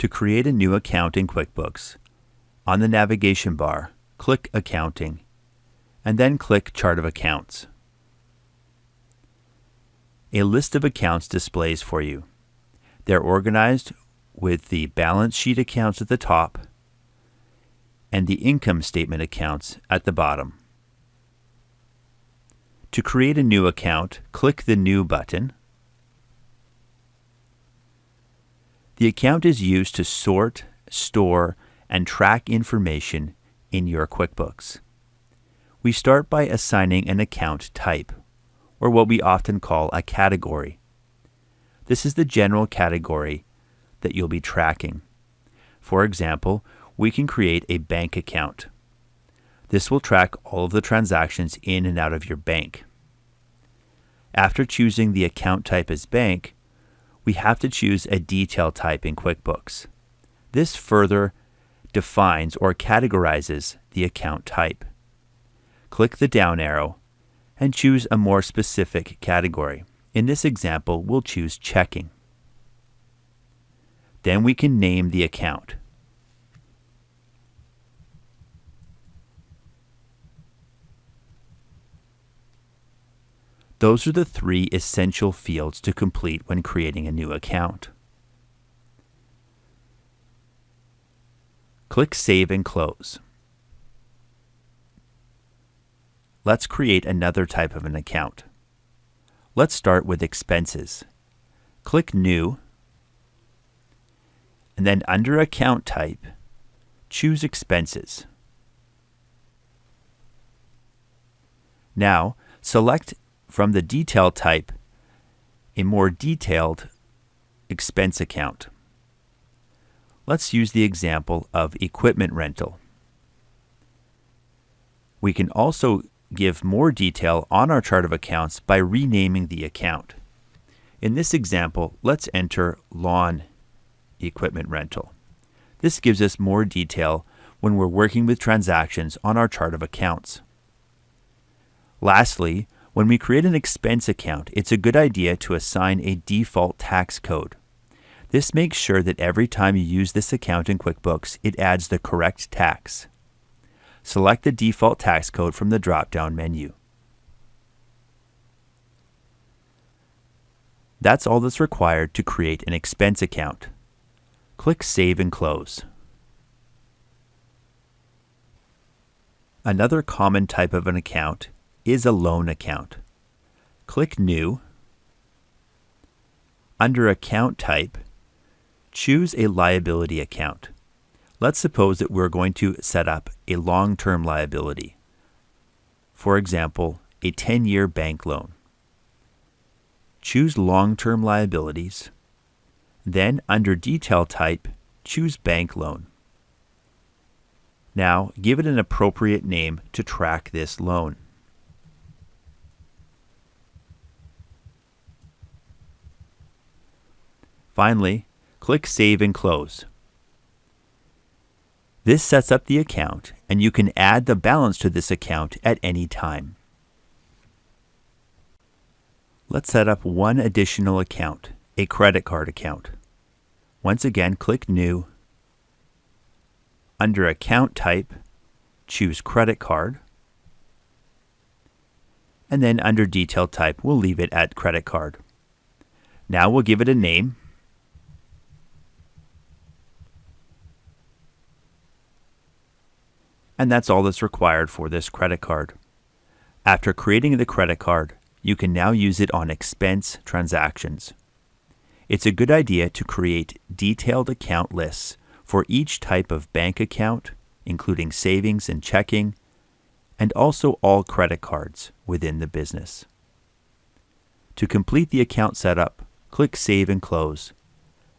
To create a new account in QuickBooks, on the navigation bar, click Accounting, and then click Chart of Accounts. A list of accounts displays for you. They're organized with the balance sheet accounts at the top and the income statement accounts at the bottom. To create a new account, click the New button. The account is used to sort, store, and track information in your QuickBooks. We start by assigning an account type, or what we often call a category. This is the general category that you'll be tracking. For example, we can create a bank account. This will track all of the transactions in and out of your bank. After choosing the account type as bank, we have to choose a detail type in QuickBooks. This further defines or categorizes the account type. Click the down arrow and choose a more specific category. In this example, we'll choose checking. Then we can name the account. Those are the three essential fields to complete when creating a new account. Click Save and Close. Let's create another type of an account. Let's start with expenses. Click New, and then under Account Type, choose Expenses. Now, select from the Detail type a more detailed expense account. Let's use the example of equipment rental. We can also give more detail on our chart of accounts by renaming the account. In this example, let's enter lawn equipment rental. This gives us more detail when we're working with transactions on our chart of accounts. Lastly, when we create an expense account, it's a good idea to assign a default tax code. This makes sure that every time you use this account in QuickBooks, it adds the correct tax. Select the default tax code from the drop-down menu. That's all that's required to create an expense account. Click Save and Close. Another common type of an account is a loan account. Click New. Under Account Type, choose a liability account. Let's suppose that we're going to set up a long-term liability. For example, a 10-year bank loan. Choose Long-Term Liabilities. Then under Detail Type, choose Bank Loan. Now, give it an appropriate name to track this loan. Finally, click Save and Close. This sets up the account, and you can add the balance to this account at any time. Let's set up one additional account, a credit card account. Once again, click New. Under Account Type, choose Credit Card. And then under Detail Type, we'll leave it at Credit Card. Now we'll give it a name. And that's all that's required for this credit card. After creating the credit card, you can now use it on expense transactions. It's a good idea to create detailed account lists for each type of bank account, including savings and checking, and also all credit cards within the business. To complete the account setup, click Save and Close,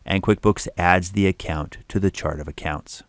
and QuickBooks adds the account to the chart of accounts.